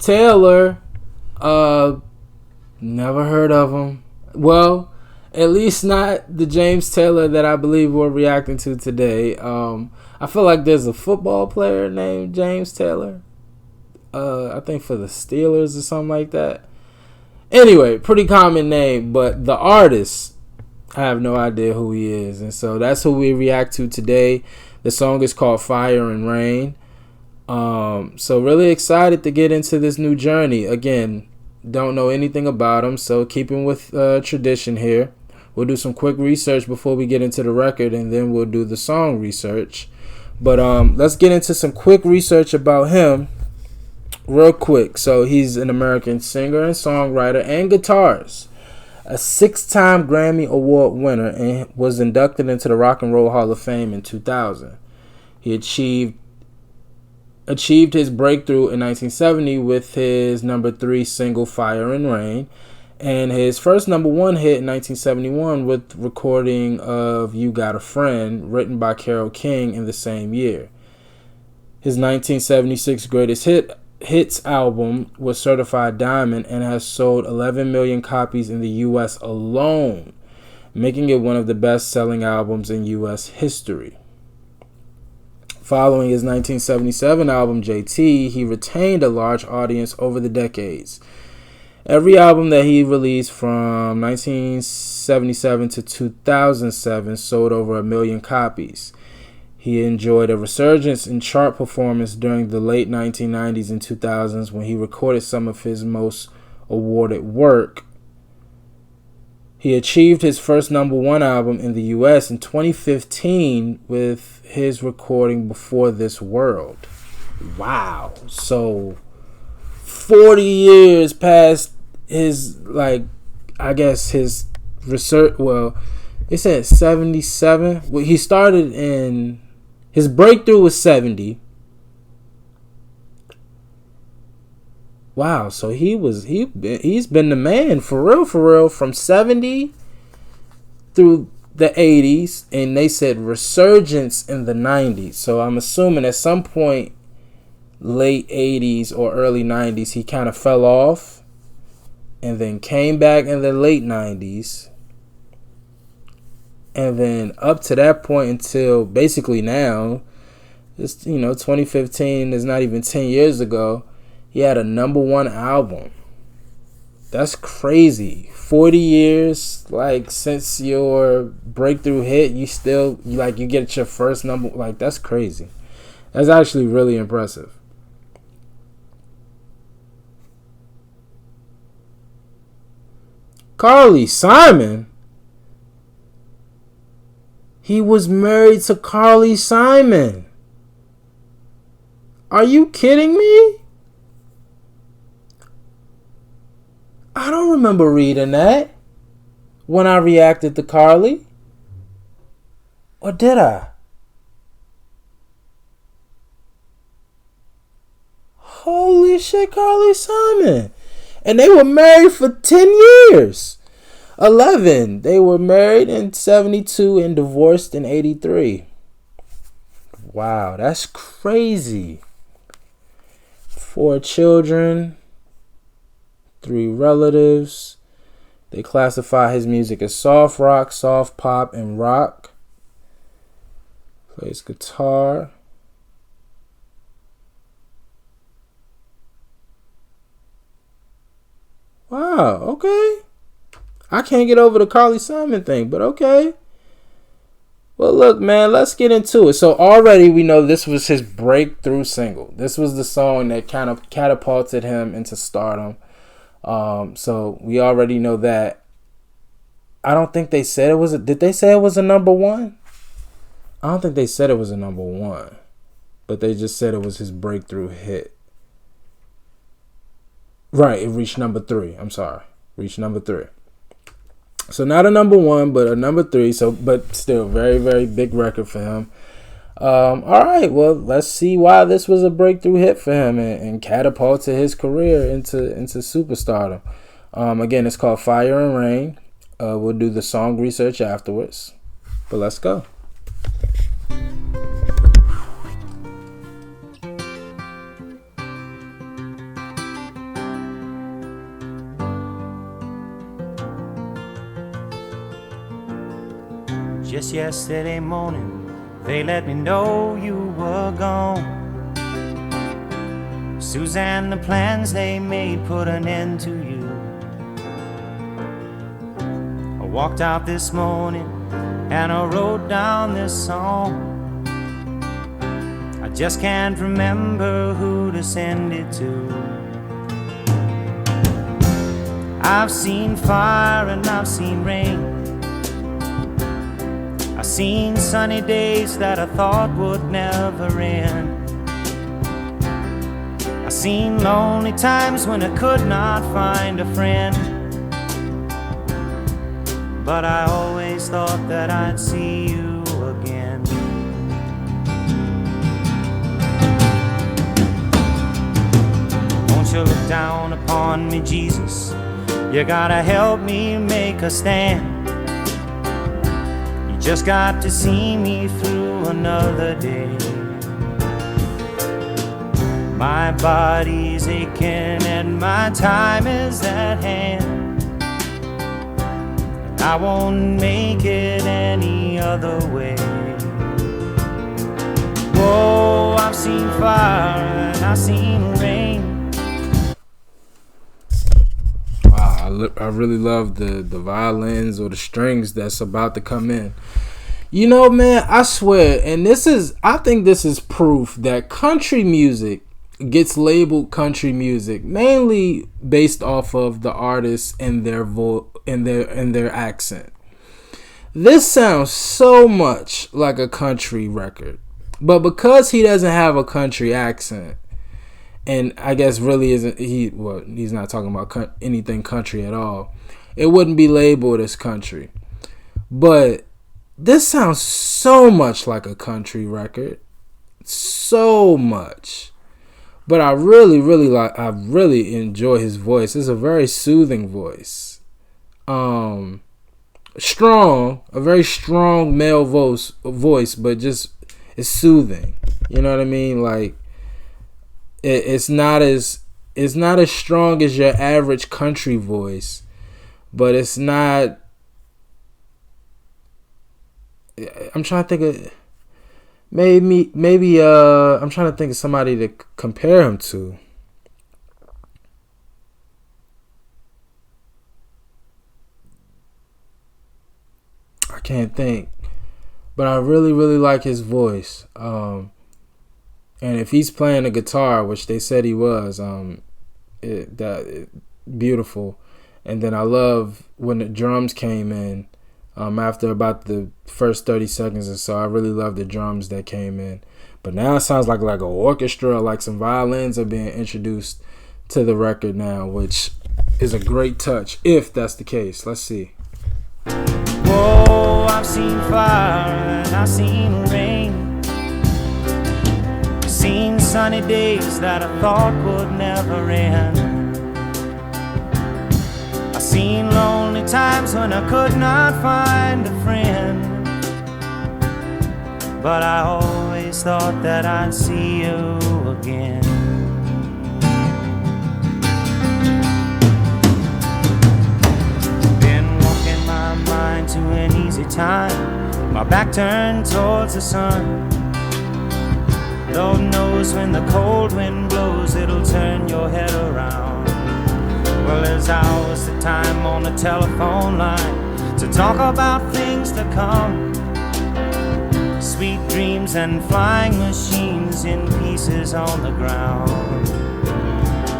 Taylor, never heard of him. Well, at least not the James Taylor that I believe we're reacting to today. I feel like there's a football player named James Taylor. I think for the Steelers or something like that. Anyway, pretty common name, but the artist, I have no idea who he is. And so that's who we react to today. The song is called Fire and Rain. So really excited to get into this new journey. Again, don't know anything about him, so keeping with tradition here, we'll do some quick research before we get into the record, and then we'll do the song research. But let's get into some quick research about him real quick. So he's an American singer and songwriter and guitarist, a 6-time Grammy Award winner, and was inducted into the Rock and Roll Hall of Fame in 2000. He achieved his breakthrough in 1970 with his number 3 single Fire and Rain, and his first number 1 hit in 1971 with recording of You Got a Friend, written by Carole King in the same year. His 1976 Greatest Hits album was certified diamond and has sold 11 million copies in the U.S. alone, making it one of the best-selling albums in U.S. history. Following his 1977 album JT, he retained a large audience over the decades. Every album that he released from 1977 to 2007 sold over 1 million copies. He enjoyed a resurgence in chart performance during the late 1990s and 2000s when he recorded some of his most awarded work. He achieved his first number 1 album in the U.S. in 2015 with his recording Before This World. Wow. So 40 years past his, his research. Well, it said 77. Well, he started in, his breakthrough was 70. Wow, so he's been the man for real from 70 through the 80s, and they said resurgence in the 90s. So I'm assuming at some point late 80s or early 90s he kind of fell off and then came back in the late 90s. And then up to that point until basically now, it's 2015 is not even 10 years ago. He had a number 1 album. That's crazy. 40 years, since your breakthrough hit, you still, you get your first number. That's crazy. That's actually really impressive. Carly Simon? He was married to Carly Simon. Are you kidding me? I don't remember reading that when I reacted to Carly. Or did I? Holy shit, Carly Simon. And they were married for 10 years. 11. They were married in 72 and divorced in 83. Wow, that's crazy. 4 children. 3 relatives. They classify his music as soft rock, soft pop, and rock. Plays guitar. Wow, okay. I can't get over the Carly Simon thing, but okay. Well, look, man, let's get into it. So already we know this was his breakthrough single. This was the song that kind of catapulted him into stardom. So we already know that. I don't think they said it was did they say it was a number 1? I don't think they said it was a number 1, but they just said it was his breakthrough hit. Right, it reached number 3. I'm sorry. Reached number 3. So not a number 1, but a number 3. So, but still very, very big record for him. All right, well, let's see why this was a breakthrough hit for him and catapulted his career into superstardom. Again, it's called Fire and Rain. We'll do the song research afterwards, but let's go. Just yesterday morning, they let me know you were gone. Suzanne, the plans they made put an end to you. I walked out this morning and I wrote down this song. I just can't remember who to send it to. I've seen fire and I've seen rain. I've seen sunny days that I thought would never end. I've seen lonely times when I could not find a friend. But I always thought that I'd see you again. Won't you look down upon me, Jesus? You gotta help me make a stand. You just got to see me through another day. My body's aching and my time is at hand. I won't make it any other way. Whoa, I've seen fire and I've seen rain. I really love the violins or the strings that's about to come in. You know, man, I swear, and I think this is proof that country music gets labeled country music mainly based off of the artists and their their accent. This sounds so much like a country record, but because he doesn't have a country accent, and I guess really isn't he's not talking about anything country at all, it wouldn't be labeled as country. But this sounds so much like a country record, so much. But I really enjoy his voice. It's a very soothing voice. Strong, a very strong male voice, but just it's soothing. You know what I mean? Like it's not as strong as your average country voice, but it's not. I'm trying to think of maybe I'm trying to think of somebody to compare him to. I can't think, but I really like his voice. And if he's playing the guitar, which they said he was, beautiful. And then I love when the drums came in after about the first 30 seconds or so. I really love the drums that came in. But now it sounds like an orchestra, like some violins are being introduced to the record now, which is a great touch, if that's the case. Let's see. Whoa, I've seen fire and I've seen rain. Seen sunny days that I thought would never end. I seen lonely times when I could not find a friend. But I always thought that I'd see you again. Been walking my mind to an easy time, my back turned towards the sun. Lord knows when the cold wind blows, it'll turn your head around. Well, there's hours of time on the telephone line to talk about things to come. Sweet dreams and flying machines in pieces on the ground.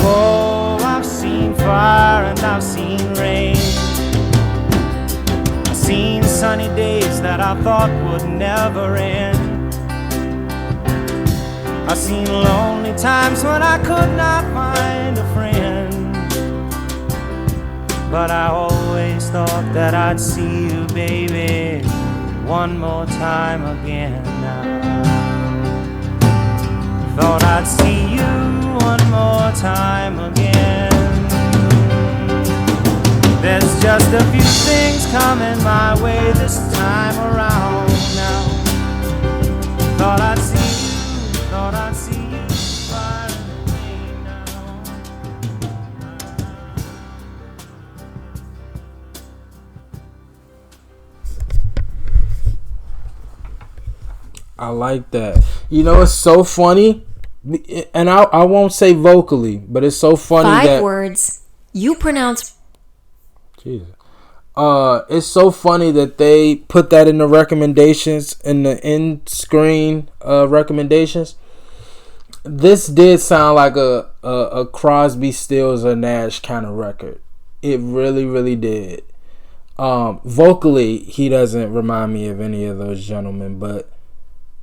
Whoa, I've seen fire and I've seen rain. I've seen sunny days that I thought would never end. I've seen lonely times when I could not find a friend. But I always thought that I'd see you, baby, one more time again now. Thought I'd see you one more time again. There's just a few things coming my way this time around now. Thought I'd see you far away now. I like that. You know, it's so funny, and I won't say vocally, but it's so funny 5 words. You pronounce. Jesus. It's so funny that they put that in the recommendations, in the end screen recommendations. This did sound like a Crosby, Stills, or Nash kind of record. It really, really did. Vocally, he doesn't remind me of any of those gentlemen, but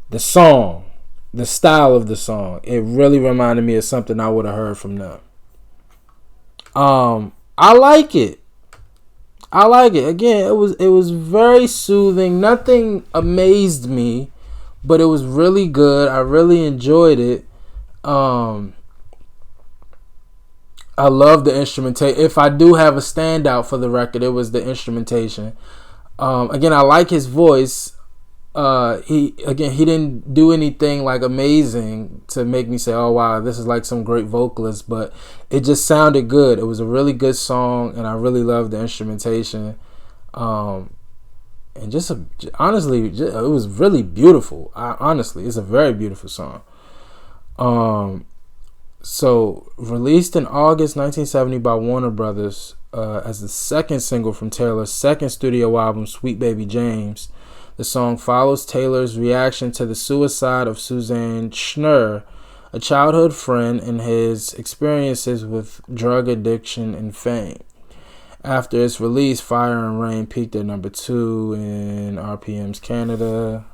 the song, the style of the song, it really reminded me of something I would have heard from them. I like it. I like it. Again, it was very soothing. Nothing amazed me, but it was really good. I really enjoyed it. I love the instrumentation. If I do have a standout for the record, it was the instrumentation. Again, I like his voice. He didn't do anything like amazing to make me say, "Oh wow, this is like some great vocalist," but it just sounded good. It was a really good song, and I really loved the instrumentation. And honestly, it was really beautiful. Honestly, it's a very beautiful song. So released in August 1970 by Warner Brothers as the second single from Taylor's second studio album, Sweet Baby James. The song follows Taylor's reaction to the suicide of Suzanne Schnurr, a childhood friend, and his experiences with drug addiction and fame. After its release, Fire and Rain peaked at number 2 in RPM's Canada,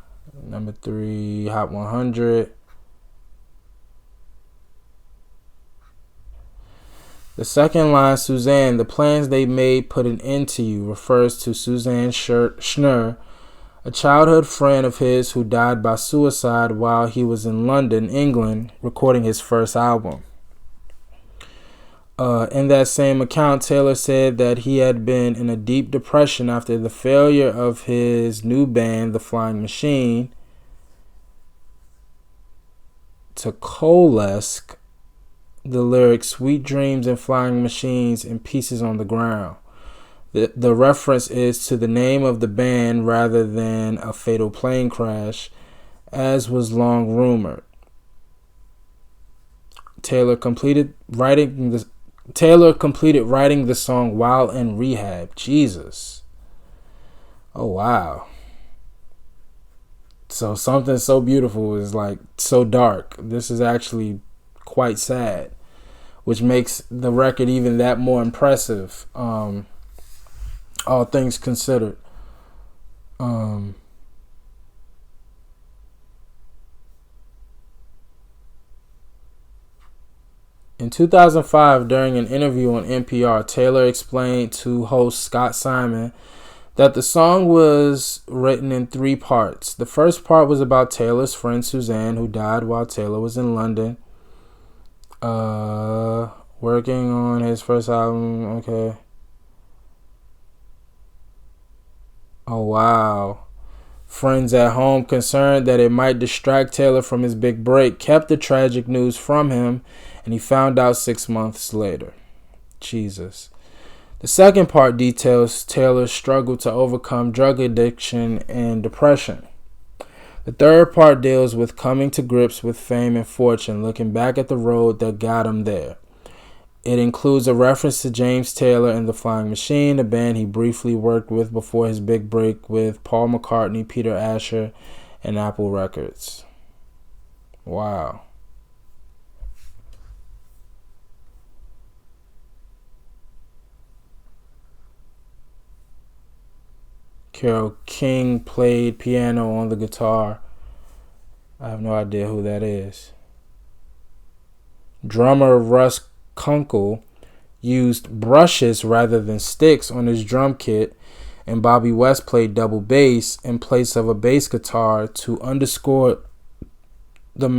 number 3 Hot 100. The second line, Suzanne, the plans they made put an end to you, refers to Suzanne Schnurr, a childhood friend of his who died by suicide while he was in London, England, recording his first album. In that same account, Taylor said that he had been in a deep depression after the failure of his new band, The Flying Machine, to coalesce the lyrics "Sweet Dreams and Flying Machines and Pieces on the Ground." The reference is to the name of the band rather than a fatal plane crash, as was long rumored. Taylor completed writing the song while in rehab. Jesus. Oh wow. So something so beautiful is like so dark. This is actually quite sad, which makes the record even that more impressive. All things considered. In 2005, during an interview on NPR, Taylor explained to host Scott Simon that the song was written in 3 parts. The first part was about Taylor's friend Suzanne, who died while Taylor was in London, working on his first album. Okay. Oh, wow. Friends at home, concerned that it might distract Taylor from his big break, kept the tragic news from him, and he found out 6 months later. Jesus. The second part details Taylor's struggle to overcome drug addiction and depression. The third part deals with coming to grips with fame and fortune, looking back at the road that got him there. It includes a reference to James Taylor and the Flying Machine, a band he briefly worked with before his big break with Paul McCartney, Peter Asher, and Apple Records. Wow. Carole King played piano on the guitar. I have no idea who that is. Drummer Russ Kunkel used brushes rather than sticks on his drum kit, and Bobby West played double bass in place of a bass guitar to underscore the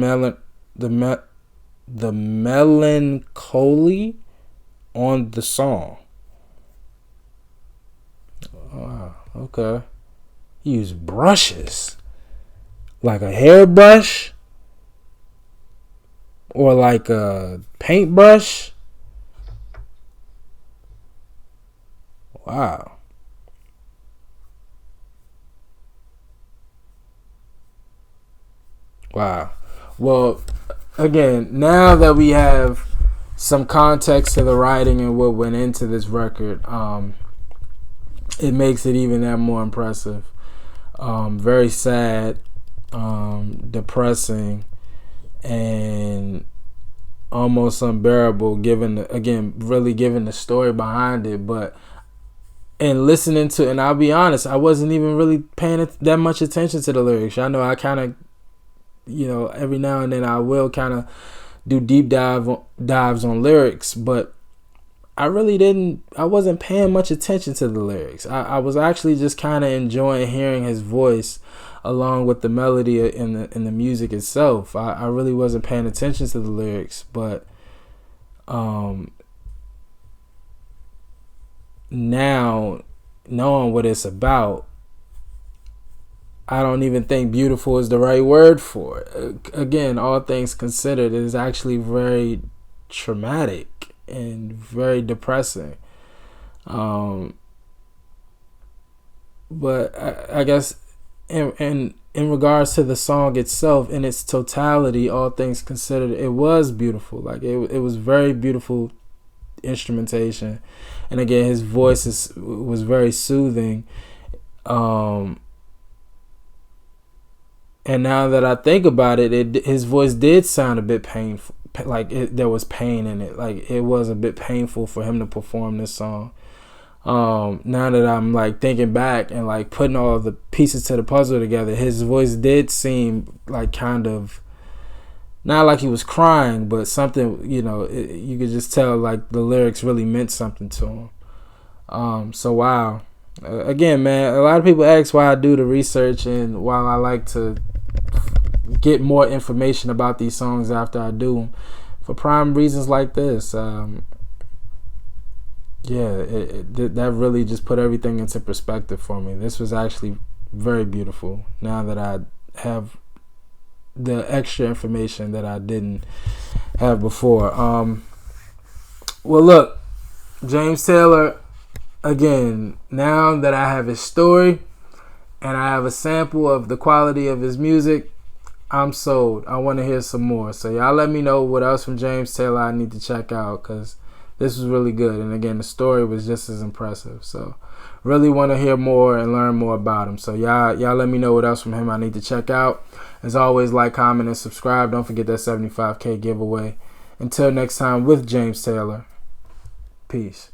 melancholy on the song. Wow, okay. He used brushes. Like a hairbrush? Or like a paintbrush? Wow. Wow. Well, again, now that we have some context to the writing and what went into this record, it makes it even that more impressive. Very sad, depressing, and almost unbearable really given the story behind it. But and listening to, and I'll be honest, I wasn't even really paying that much attention to the lyrics. I know I kind of, every now and then I will kind of do deep dives on lyrics, but I wasn't paying much attention to the lyrics. I was actually just kind of enjoying hearing his voice along with the melody in the music itself. I really wasn't paying attention to the lyrics, but now knowing what it's about, I don't even think beautiful is the right word for it. Again, all things considered, it is actually very traumatic and very depressing. But I guess in regards to the song itself, in its totality, all things considered, it was beautiful. Like it was very beautiful instrumentation, and again, his voice was very soothing. And now that I think about it, his voice did sound a bit painful. Like there was pain in it. Like it was a bit painful for him to perform this song. Now that I'm like thinking back and like putting all of the pieces to the puzzle together, his voice did seem like kind of not like he was crying, but something, you could just tell like the lyrics really meant something to him. So wow. Again, man, a lot of people ask why I do the research and why I like to get more information about these songs after I do them, for prime reasons like this. That really just put everything into perspective for me. This was actually very beautiful now that I have the extra information that I didn't have before. Well, look, James Taylor, again, now that I have his story and I have a sample of the quality of his music, I'm sold. I want to hear some more. So y'all let me know what else from James Taylor I need to check out, because this was really good. And again, the story was just as impressive. So really want to hear more and learn more about him. So y'all let me know what else from him I need to check out. As always, like, comment, and subscribe. Don't forget that 75K giveaway. Until next time with James Taylor. Peace.